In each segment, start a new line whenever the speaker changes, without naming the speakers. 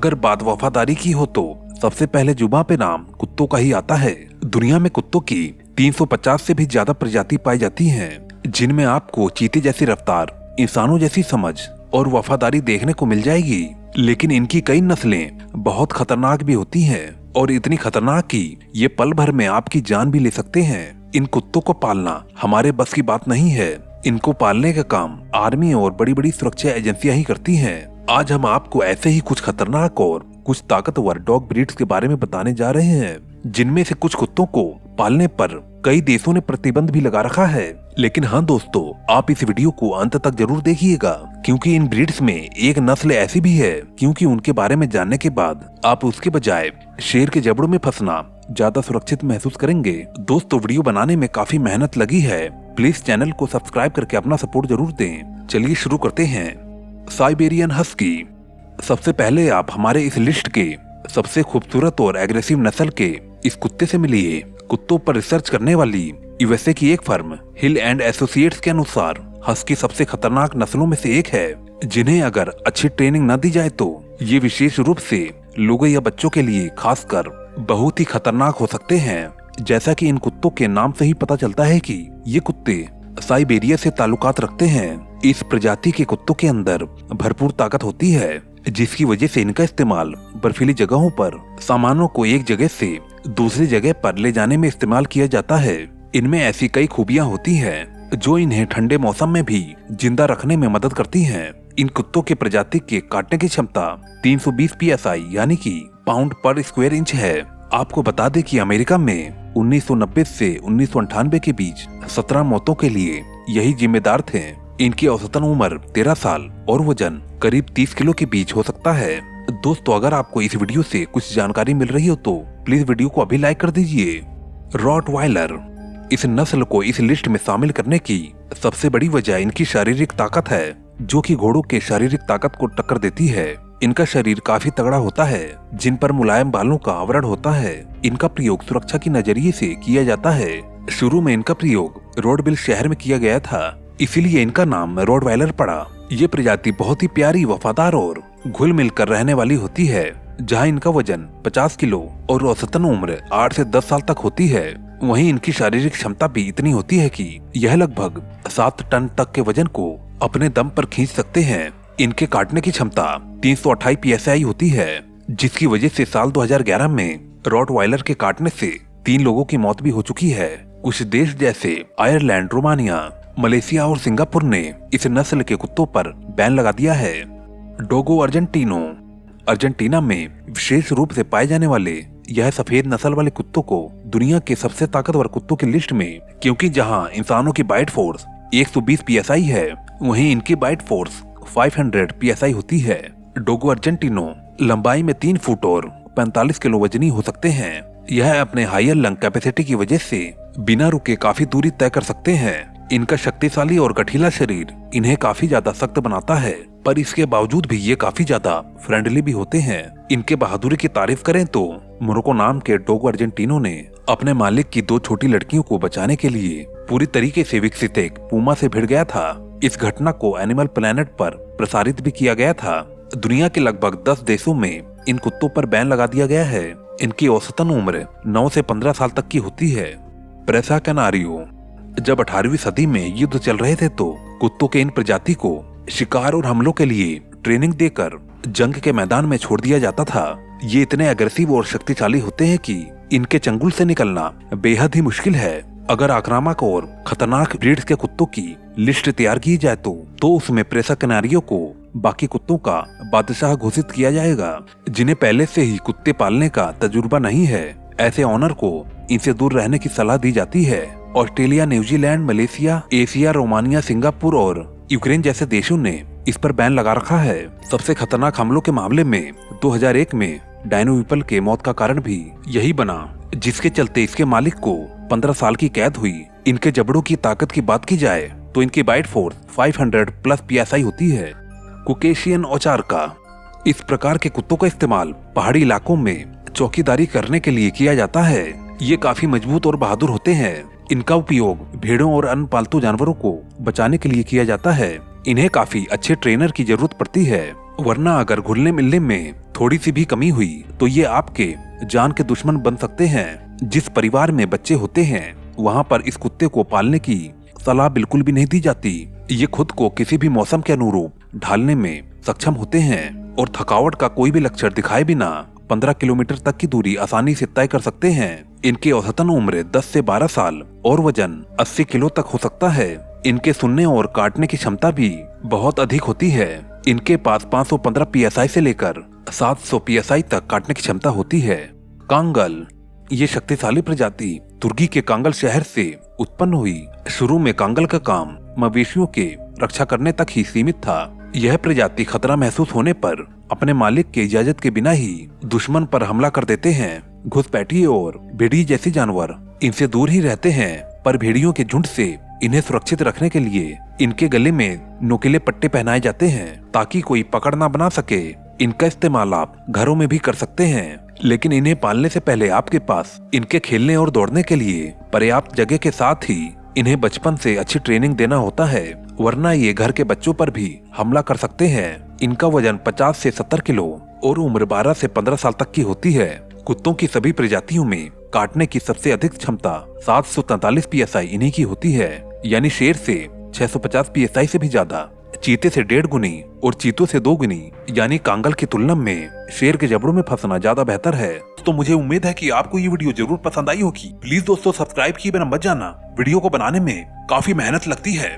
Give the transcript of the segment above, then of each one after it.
अगर बात वफादारी की हो तो सबसे पहले जुबां पे नाम कुत्तों का ही आता है। दुनिया में कुत्तों की 350 से भी ज्यादा प्रजाति पाई जाती हैं, जिनमें आपको चीते जैसी रफ्तार, इंसानों जैसी समझ और वफादारी देखने को मिल जाएगी। लेकिन इनकी कई नस्लें बहुत खतरनाक भी होती हैं, और इतनी खतरनाक कि ये पल भर में आपकी जान भी ले सकते हैं। इन कुत्तों को पालना हमारे बस की बात नहीं है। इनको पालने का काम आर्मी और बड़ी बड़ी सुरक्षा एजेंसियां ही करती हैं। आज हम आपको ऐसे ही कुछ खतरनाक और कुछ ताकतवर डॉग ब्रीड्स के बारे में बताने जा रहे हैं, जिनमें से कुछ कुत्तों को पालने पर कई देशों ने प्रतिबंध भी लगा रखा है। लेकिन हाँ दोस्तों, आप इस वीडियो को अंत तक जरूर देखिएगा, क्योंकि इन ब्रीड्स में एक नस्ल ऐसी भी है क्योंकि उनके बारे में जानने के बाद आप उसके बजाय शेर के जबड़ों में फंसना ज्यादा सुरक्षित महसूस करेंगे। दोस्तों, वीडियो बनाने में काफी मेहनत लगी है, प्लीज चैनल को सब्सक्राइब करके अपना सपोर्ट जरूर दें। चलिए शुरू करते हैं। Siberian husky. सबसे पहले आप हमारे इस लिस्ट के सबसे खूबसूरत और एग्रेसिव नस्ल के इस कुत्ते से मिलिए। कुत्तों पर रिसर्च करने वाली यूएसए की एक फर्म हिल एंड एसोसिएट्स के अनुसार हस्की सबसे खतरनाक नस्लों में से एक है, जिन्हें अगर अच्छी ट्रेनिंग न दी जाए तो ये विशेष रूप से लोगों या बच्चों के लिए खासकर बहुत ही खतरनाक हो सकते हैं। जैसा कि इन कुत्तों के नाम से ही पता चलता है कि ये कुत्ते साइबेरिया से ताल्लुकात रखते हैं। इस प्रजाति के कुत्तों के अंदर भरपूर ताकत होती है, जिसकी वजह से इनका इस्तेमाल बर्फीली जगहों पर सामानों को एक जगह से दूसरी जगह पर ले जाने में इस्तेमाल किया जाता है। इनमें ऐसी कई खूबियां होती हैं जो इन्हें ठंडे मौसम में भी जिंदा रखने में मदद करती हैं। इन कुत्तों के प्रजाति के काटने की क्षमता 320 PSI यानी कि पाउंड पर स्क्वायर इंच है। आपको बता दें कि अमेरिका में 1990 से 1998 के बीच 17 मौतों के लिए यही जिम्मेदार थे। इनकी औसतन उम्र 13 साल और वजन करीब 30 किलो के बीच हो सकता है। दोस्तों, अगर आपको इस वीडियो से कुछ जानकारी मिल रही हो तो प्लीज वीडियो को अभी लाइक कर दीजिए। रॉटवाइलर। इस नस्ल को इस लिस्ट में शामिल करने की सबसे बड़ी वजह इनकी शारीरिक ताकत है, जो कि घोड़ों के शारीरिक ताकत को टक्कर देती है। इनका शरीर काफी तगड़ा होता है, जिन पर मुलायम बालों का आवरण होता है। इनका प्रयोग सुरक्षा की नजरिए से किया जाता है। शुरू में इनका प्रयोग रोडविल शहर में किया गया था, इसीलिए इनका नाम रॉटवाइलर पड़ा। ये प्रजाति बहुत ही प्यारी, वफादार और घुल मिल कर रहने वाली होती है। जहाँ इनका वजन 50 किलो और औसतन उम्र 8 से 10 साल तक होती है, वहीं इनकी शारीरिक क्षमता भी इतनी होती है कि यह लगभग 7 टन तक के वजन को अपने दम पर खींच सकते हैं। इनके काटने की क्षमता 328 PSI होती है, जिसकी वजह से साल 2011 में रॉटवाइलर के काटने से 3 लोगों की मौत भी हो चुकी है। कुछ देश जैसे आयरलैंड, रोमानिया, मलेशिया और सिंगापुर ने इस नस्ल के कुत्तों पर बैन लगा दिया है। डोगो अर्जेंटीनो। अर्जेंटीना में विशेष रूप से पाए जाने वाले यह सफेद नस्ल वाले कुत्तों को दुनिया के सबसे ताकतवर कुत्तों की लिस्ट में, क्योंकि जहां इंसानों की बाइट फोर्स 120 PSI है, वहीं इनकी बाइट फोर्स 500 PSI होती है। डोगो अर्जेंटीनो लंबाई में 3 फुट और 45 किलो वजनी हो सकते हैं। यह अपने हायर लंग कैपेसिटी की वजह से बिना रुके काफी दूरी तय कर सकते हैं। इनका शक्तिशाली और गठीला शरीर इन्हें काफी ज्यादा सख्त बनाता है, पर इसके बावजूद भी ये काफी ज्यादा फ्रेंडली भी होते हैं। इनके बहादुरी की तारीफ करें तो मोरोको नाम के डोगो अर्जेंटीनो ने अपने मालिक की 2 छोटी लड़कियों को बचाने के लिए पूरी तरीके से विकसित एक पूमा से भिड़ गया था। इस घटना को एनिमल प्लेनेट पर प्रसारित भी किया गया था। दुनिया के लगभग 10 देशों में इन कुत्तों पर बैन लगा दिया गया है। इनकी औसतन उम्र 9 से 15 साल तक की होती है। प्रेसा कैनारियो। जब 18वीं सदी में युद्ध चल रहे थे तो कुत्तों के इन प्रजाति को शिकार और हमलों के लिए ट्रेनिंग देकर जंग के मैदान में छोड़ दिया जाता था। ये इतने अग्रेसिव और शक्तिशाली होते हैं कि इनके चंगुल से निकलना बेहद ही मुश्किल है। अगर आक्रामक और खतरनाक ब्रीड्स के कुत्तों की लिस्ट तैयार की जाए तो उसमें प्रेसा कैनारियो को बाकी कुत्तों का बादशाह घोषित किया जाएगा, जिन्हें पहले से ही कुत्ते पालने का तजुर्बा नहीं है। ऐसे ऑनर को इनसे दूर रहने की सलाह दी जाती है। Australia, New Zealand, Malaysia, Asia, Romania, Singapore और यूक्रेन जैसे देशों ने इस पर बैन लगा रखा है। सबसे खतरनाक हमलों के मामले में 2001 में डायनो विपल के मौत का कारण भी यही बना, जिसके चलते इसके मालिक को 15 साल की कैद हुई। इनके जबड़ों की ताकत की बात की जाए तो इनकी बाइट फोर्स 500+ PSI होती है। कुकेशियन ओचारका। इस प्रकार के कुत्तों का इस्तेमाल पहाड़ी इलाकों में चौकीदारी करने के लिए किया जाता है। ये काफी मजबूत और बहादुर होते हैं। इनका उपयोग भेड़ों और अन्य पालतू जानवरों को बचाने के लिए किया जाता है। इन्हें काफी अच्छे ट्रेनर की जरूरत पड़ती है। वरना अगर घुलने मिलने में थोड़ी सी भी कमी हुई तो ये आपके जान के दुश्मन बन सकते हैं। जिस परिवार में बच्चे होते हैं वहाँ पर इस कुत्ते को पालने की सलाह बिल्कुल भी नहीं दी जाती। ये खुद को किसी भी मौसम के अनुरूप ढालने में सक्षम होते हैं और थकावट का कोई भी लक्षण दिखाए बिना 15 किलोमीटर तक की दूरी आसानी से तय कर सकते हैं। इनकी औसतन उम्र 10 से 12 साल और वजन 80 किलो तक हो सकता है। इनके सुनने और काटने की क्षमता भी बहुत अधिक होती है। इनके पास 515 psi से लेकर 700 psi तक काटने की क्षमता होती है। कांगल, ये शक्तिशाली प्रजाति तुर्की के कांगल शहर से उत्पन्न हुई। शुरू में कांगल का काम मवेशियों के रक्षा करने तक ही सीमित था। यह प्रजाति खतरा महसूस होने पर अपने मालिक के इजाजत के बिना ही दुश्मन पर हमला कर देते हैं। घुसपैठिए और भेड़िए जैसे जानवर इनसे दूर ही रहते हैं, पर भेड़ियों के झुंड से इन्हें सुरक्षित रखने के लिए इनके गले में नुकीले पट्टे पहनाए जाते हैं ताकि कोई पकड़ ना बना सके। इनका इस्तेमाल आप घरों में भी कर सकते हैं, लेकिन इन्हें पालने से पहले आपके पास इनके खेलने और दौड़ने के लिए पर्याप्त जगह के साथ ही इन्हें बचपन से अच्छी ट्रेनिंग देना होता है, वरना ये घर के बच्चों पर भी हमला कर सकते हैं। इनका वजन 50 से 70 किलो और उम्र 12 से 15 साल तक की होती है। कुत्तों की सभी प्रजातियों में काटने की सबसे अधिक क्षमता 743 psi इन्हीं की होती है, यानी शेर से 650 psi से भी ज्यादा, चीते से 1.5 गुनी और चीतों से 2 गुनी, यानी कांगल की तुलना में शेर के जबड़ों में फंसना ज्यादा बेहतर है। तो मुझे उम्मीद है कि आपको ये वीडियो जरूर पसंद आई होगी। प्लीज दोस्तों सब्सक्राइब किए बिना मत जाना, वीडियो को बनाने में काफी मेहनत लगती है।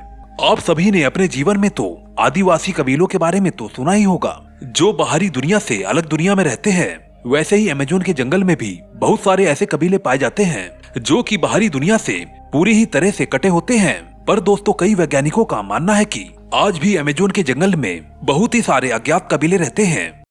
आप सभी ने अपने जीवन में तो आदिवासी कबीलों के बारे में तो सुना ही होगा, जो बाहरी दुनिया से अलग दुनिया में रहते हैं। वैसे ही अमेज़न के जंगल में भी बहुत सारे ऐसे कबीले पाए जाते हैं जो कि बाहरी दुनिया से पूरी ही तरह से कटे होते हैं। पर दोस्तों कई वैज्ञानिकों का मानना है कि आज भी अमेज़न के जंगल में बहुत ही सारे अज्ञात कबीले रहते हैं